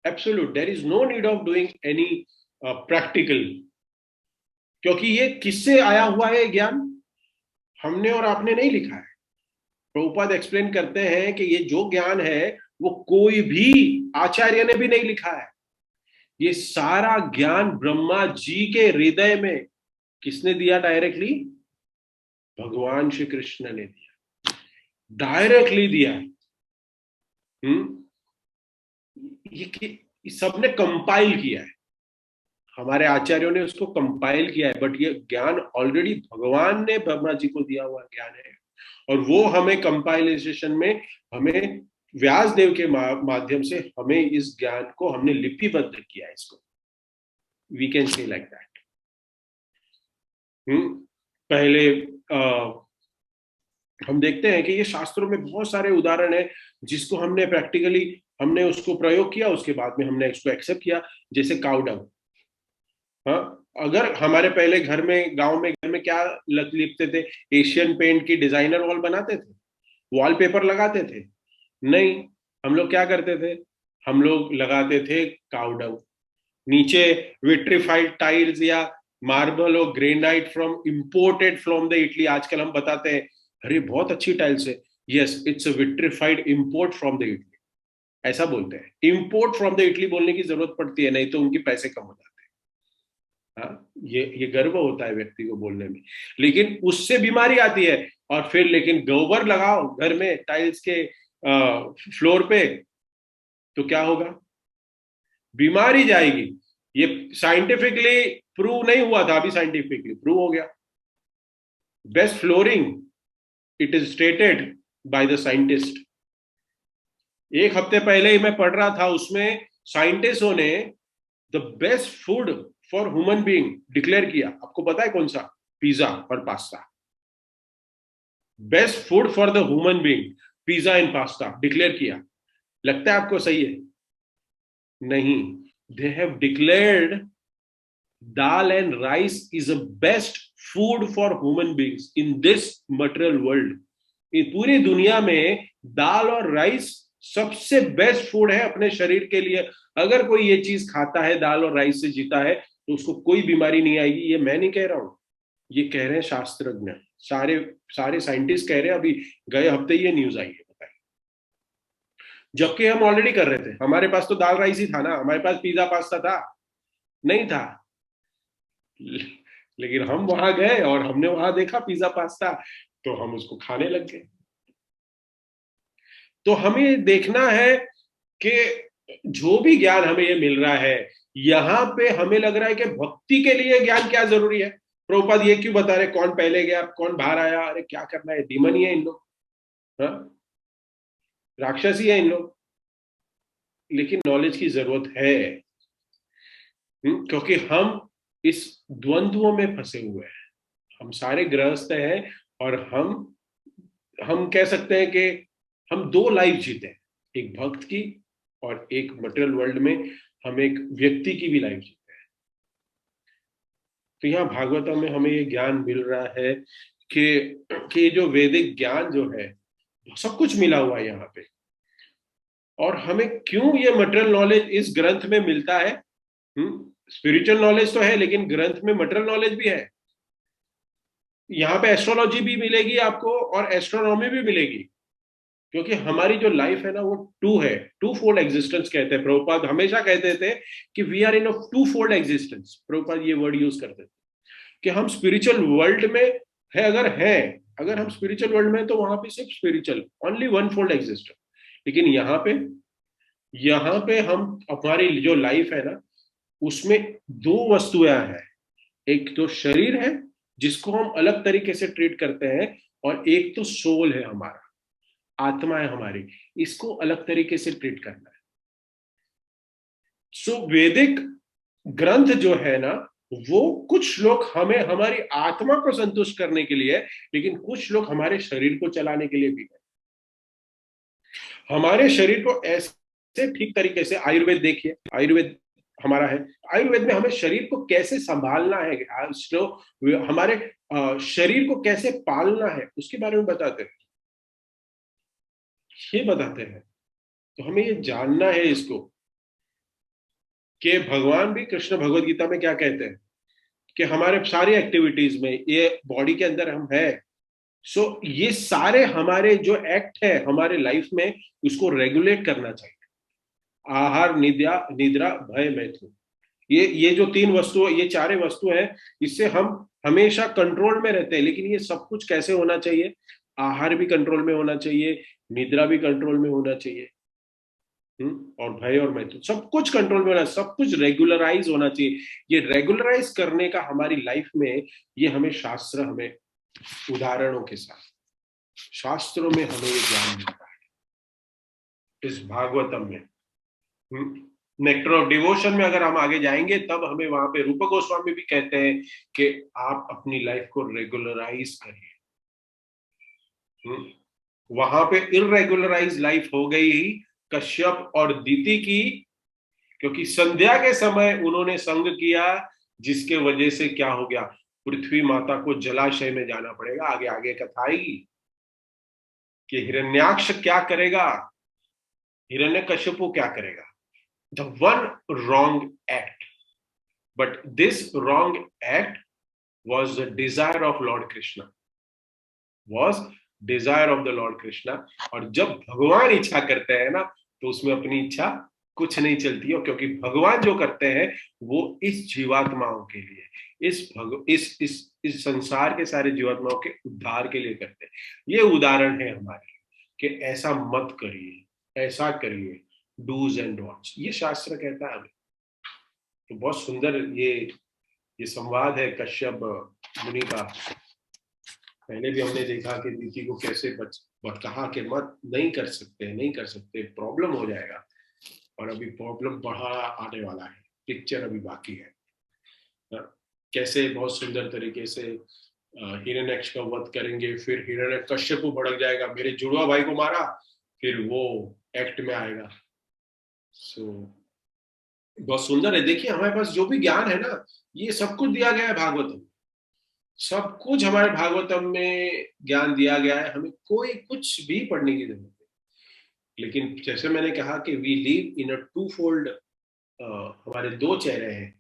absolute, there is no need of doing any practical. क्योंकि ये किससे आया हुआ है ज्ञान, हमने और आपने नहीं लिखा है। प्रभुपाद एक्सप्लेन करते हैं कि ये जो ज्ञान है वो कोई भी आचार्य ने भी नहीं लिखा है। ये सारा ज्ञान ब्रह्मा जी के हृदय में किसने दिया डायरेक्टली, भगवान श्री कृष्ण ने दिया, डायरेक्टली दिया है। ये सबने कंपाइल किया है, हमारे आचार्यों ने उसको कंपाइल किया है, बट ये ज्ञान ऑलरेडी भगवान ने ब्रह्मा जी को दिया हुआ ज्ञान है। और वो हमें कंपाइलेशन में, हमें व्यास देव के माध्यम से हमें इस ज्ञान को हमने लिपिबद्ध किया है। इसको we can say like that. पहले हम देखते हैं कि ये शास्त्रों में बहुत सारे उदाहरण है जिसको हमने प्रैक्टिकली हमने उसको प्रयोग किया, उसके बाद में हमने इसको एक्सेप्ट किया। जैसे काउ डंग, हाँ, अगर हमारे पहले घर में, गांव में, घर में क्या लिपते थे, एशियन पेंट की डिजाइनर वॉल बनाते थे, वॉलपेपर लगाते थे? नहीं, हम लोग क्या करते थे, हम लोग लगाते थे काउ डंग। नीचे विट्रीफाइड टाइल्स या मार्बल और granite from imported from the Italy. आजकल हम बताते हैं अरे बहुत अच्छी टाइल्स है, yes it's a vitrified import from the Italy, ऐसा बोलते हैं। इंपोर्ट फ्रॉम द इटली बोलने की जरूरत पड़ती है, नहीं तो उनके पैसे कम हो जाते हैं। हाँ, ये गर्व होता है व्यक्ति को बोलने में, लेकिन उससे बीमारी आती है। और फिर लेकिन गोबर लगाओ घर में टाइल्स के फ्लोर पे, तो क्या होगा, बीमारी जाएगी। ये साइंटिफिकली प्रूव नहीं हुआ था, अभी साइंटिफिकली प्रूव हो गया। Best flooring, it is stated by the scientist. एक हफ्ते पहले ही मैं पढ़ रहा था, उसमें साइंटिस्टों ने the best food for human being declare किया। आपको पता है कौन सा? पिज्जा और pasta. Best food for the human being, pizza and pasta declare किया। लगता है आपको सही है? नहीं, they have declared dal and rice is the best food for human beings in this material world। इस पूरी दुनिया में दाल और राइस सबसे बेस्ट फूड है अपने शरीर के लिए। अगर कोई ये चीज खाता है, दाल और राइस से जीता है, तो उसको कोई बीमारी नहीं आएगी। ये मैं नहीं कह रहा हूं, ये कह रहे हैं शास्त्रज्ञ, सारे सारे साइंटिस्ट कह रहे हैं। अभी गए हफ्ते ये न्यूज आई है, बताइए। जबकि हम ऑलरेडी कर रहे थे, हमारे पास तो दाल राइस ही था ना, हमारे पास पिज्जा पास्ता था नहीं था। लेकिन हम वहां गए और हमने वहां देखा पिज्जा पास्ता, तो हम उसको खाने लग गए। तो हमें देखना है कि जो भी ज्ञान हमें ये मिल रहा है, यहाँ पे हमें लग रहा है कि भक्ति के लिए ज्ञान क्या जरूरी है। प्रभुपाद ये क्यों बता रहे, कौन पहले गया कौन बाहर आया, अरे क्या करना है, डीमन ही है इन लोग, हाँ, राक्षस ही है इन लोग। लेकिन नॉलेज की जरूरत है, क्योंकि हम इस द्वंद्वों में फंसे हुए हैं। हम सारे गृहस्थ हैं और हम कह सकते हैं कि हम दो लाइफ जीते हैं, एक भक्त की और एक मटेरियल वर्ल्ड में हम एक व्यक्ति की भी लाइफ जीते हैं। तो यहाँ भागवतम में हमें ये ज्ञान मिल रहा है कि जो वैदिक ज्ञान जो है सब कुछ मिला हुआ है यहाँ पे। और हमें क्यों ये मटेरियल नॉलेज इस ग्रंथ में मिलता है? स्पिरिचुअल नॉलेज तो है, लेकिन ग्रंथ में मटेरियल नॉलेज भी है। यहाँ पे एस्ट्रोलॉजी भी मिलेगी आपको और एस्ट्रोनॉमी भी मिलेगी, क्योंकि हमारी जो लाइफ है ना वो टू है, टू फोल्ड एग्जिस्टेंस कहते हैं। प्रभुपाद हमेशा कहते थे कि we are in a two fold existence. Prabhupada ये वर्ड यूज करते थे कि हम स्पिरिचुअल वर्ल्ड में है, अगर हम स्पिरिचुअल वर्ल्ड में, तो वहां पे सिर्फ spiritual, only one fold existence. लेकिन यहाँ पे हम, हमारी जो लाइफ है ना, उसमें दो वस्तुएं हैं, एक तो शरीर है जिसको हम अलग तरीके से ट्रीट करते हैं, और एक तो सोल है हमारा, आत्मा है हमारी, इसको अलग तरीके से ट्रीट करना है। सो वैदिक ग्रंथ जो है ना, वो कुछ लोग हमें हमारी आत्मा को संतुष्ट करने के लिए, लेकिन कुछ लोग हमारे शरीर को चलाने के लिए भी है। हमारे शरीर को ऐसे ठीक तरीके से, आयुर्वेद देखिए, आयुर्वेद हमारा है, आयुर्वेद में हमें शरीर को कैसे संभालना है, हमारे शरीर को कैसे पालना है, उसके बारे में बताते हैं, ये बताते हैं। तो हमें ये जानना है इसको, कि भगवान भी कृष्ण भगवत गीता में क्या कहते हैं, कि हमारे सारी एक्टिविटीज में, ये बॉडी के अंदर हम है, ये सारे हमारे जो एक्ट है हमारे लाइफ में, उसको रेगुलेट करना चाहिए। आहार, निद्रा निद्रा, भय, मैथुन, ये जो तीन वस्तु, ये चारे वस्तु है, इससे हम हमेशा कंट्रोल में रहते हैं। लेकिन ये सब कुछ कैसे होना चाहिए? आहार भी कंट्रोल में होना चाहिए, निद्रा भी कंट्रोल में होना चाहिए, और भय और मैथुन सब कुछ कंट्रोल में होना, सब कुछ रेगुलराइज होना चाहिए। ये रेगुलराइज करने का हमारी लाइफ में, ये हमें शास्त्र, हमें उदाहरणों के साथ शास्त्रों में हमें ये ज्ञान मिलता है। इस भागवतम में, नेक्टर ऑफ डिवोशन में अगर हम आगे जाएंगे, तब हमें वहां पे रूप गोस्वामी भी कहते हैं कि आप अपनी लाइफ को रेगुलराइज करिए। वहां पे इरेगुलराइज लाइफ हो गई कश्यप और दीति की, क्योंकि संध्या के समय उन्होंने संग किया, जिसके वजह से क्या हो गया, पृथ्वी माता को जलाशय में जाना पड़ेगा। आगे आगे कथा आएगी कि हिरण्याक्ष क्या करेगा, हिरण्यकश्यपु क्या करेगा। The one wrong act, but this wrong act was the desire of Lord Krishna, was desire of the Lord Krishna। और जब भगवान इच्छा करते हैं ना, तो उसमें अपनी इच्छा कुछ नहीं चलती है, क्योंकि भगवान जो करते हैं वो इस जीवात्माओं के लिए, इस संसार के सारे जीवात्माओं के उद्धार के लिए करते हैं। ये उदाहरण है हमारे, कि ऐसा मत करिए, ऐसा करिए, डूज एंड डोंट्स, ये शास्त्र कहता है हमें। तो बहुत सुंदर ये संवाद है कश्यप मुनि का। पहले भी हमने देखा कि दीति को कैसे कहा कि मत, नहीं कर सकते, नहीं कर सकते, प्रॉब्लम हो जाएगा। और अभी प्रॉब्लम बढ़ा आने वाला है, पिक्चर अभी बाकी है। कैसे बहुत सुंदर तरीके से हिरण्यक्ष का वध करेंगे, फिर हिरण्यकश्यप को भड़क जाएगा, मेरे जुड़वा भाई को मारा, फिर वो एक्ट में आएगा। बहुत सुंदर है। देखिए हमारे पास जो भी ज्ञान है ना, ये सब कुछ दिया गया है भागवतम, सब कुछ हमारे भागवतम में ज्ञान दिया गया है, हमें कोई कुछ भी पढ़ने की जरूरत नहीं। लेकिन जैसे मैंने कहा कि we live in a two fold, हमारे दो चेहरे हैं,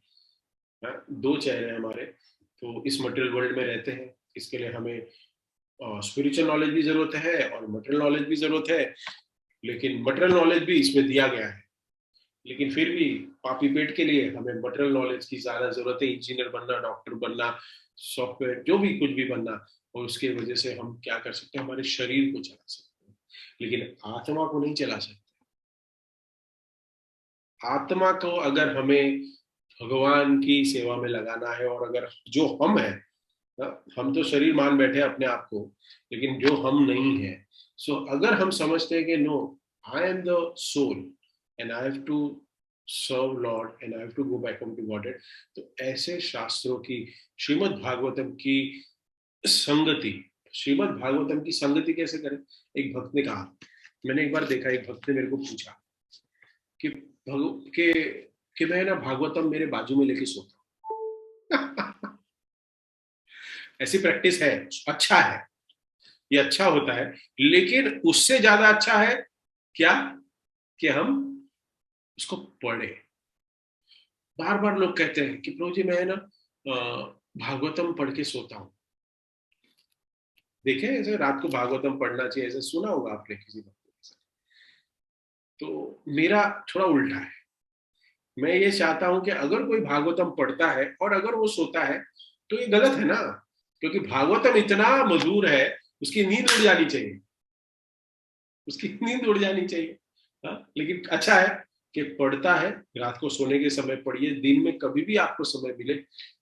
दो चेहरे हैं हमारे। तो इस मटेरियल वर्ल्ड में रहते हैं, इसके लिए हमें स्पिरिचुअल नॉलेज भी जरूरत है और मटेरियल नॉलेज भी जरूरत है। लेकिन मटेरियल नॉलेज भी इसमें दिया गया है, लेकिन फिर भी पापी पेट के लिए हमें मटेरियल नॉलेज की ज्यादा जरूरत है। इंजीनियर बनना, डॉक्टर बनना, सॉफ्टवेयर, जो भी कुछ भी बनना, और उसके वजह से हम क्या कर सकते हैं, हमारे शरीर को चला सकते हैं, लेकिन आत्मा को नहीं चला सकते। आत्मा को अगर हमें भगवान की सेवा में लगाना है, और अगर जो हम है, हम तो शरीर मान बैठे अपने आप को, लेकिन जो हम नहीं है, अगर हम समझते हैं कि no, I am the soul and I have to serve Lord and I have to go back home to God, तो ऐसे शास्त्रों की, श्रीमद् भागवतम की संगति, श्रीमद् भागवतम की संगति कैसे करें? एक भक्त ने कहा, मैंने एक बार देखा, एक भक्त ने मेरे को पूछा कि कि मैं ना भागवतम मेरे बाजू में लेके सोता हूं। ऐसी प्रैक्टिस है, अच्छा है, ये अच्छा होता है, लेकिन उससे ज्यादा अच्छा है क्या, कि हम उसको पढ़े। बार बार लोग कहते हैं कि प्रभु जी मैं ना भागवतम पढ़ के सोता हूं। देखे ऐसे रात को भागवतम पढ़ना चाहिए, ऐसे सुना होगा आपने किसी भक्त के साथ। तो मेरा थोड़ा उल्टा है, मैं ये चाहता हूं कि अगर कोई भागवतम पढ़ता है और अगर वो सोता है, तो ये गलत है ना, क्योंकि भागवतम इतना मधुर है, उसकी नींद उड़ जानी चाहिए, उसकी नींद उड़ जानी चाहिए। लेकिन अच्छा है कि पढ़ता है, रात को सोने के समय पढ़िए, दिन में कभी भी आपको समय मिले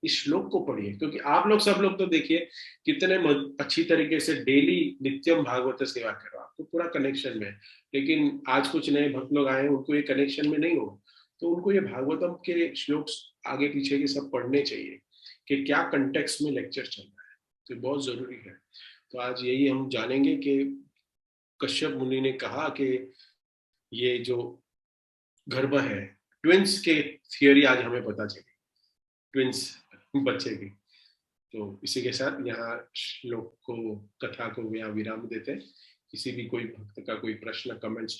इस श्लोक को पढ़िए, क्योंकि आप लोग सब लोग तो देखिए कितने अच्छी तरीके से डेली नित्यम भागवत सेवा कर रहे हो, आपको पूरा कनेक्शन में है। लेकिन आज कुछ नए भक्त लोग आए हैं, उनको ये कनेक्शन में नहीं हो, तो उनको ये भागवतम के श्लोक आगे पीछे के सब पढ़ने चाहिए कि क्या कंटेक्स्ट में लेक्चर चल रहा है, तो बहुत जरूरी है। तो आज यही हम जानेंगे कि कश्यप मुनि ने कहा कि ये जो गर्भ है, ट्विंस के थियोरी आज हमें पता चली, ट्विंस बच्चे की। तो इसी के साथ यहाँ श्लोक को, कथा को यहाँ विराम देते हैं। किसी भी कोई भक्त का कोई प्रश्न कमेंट्स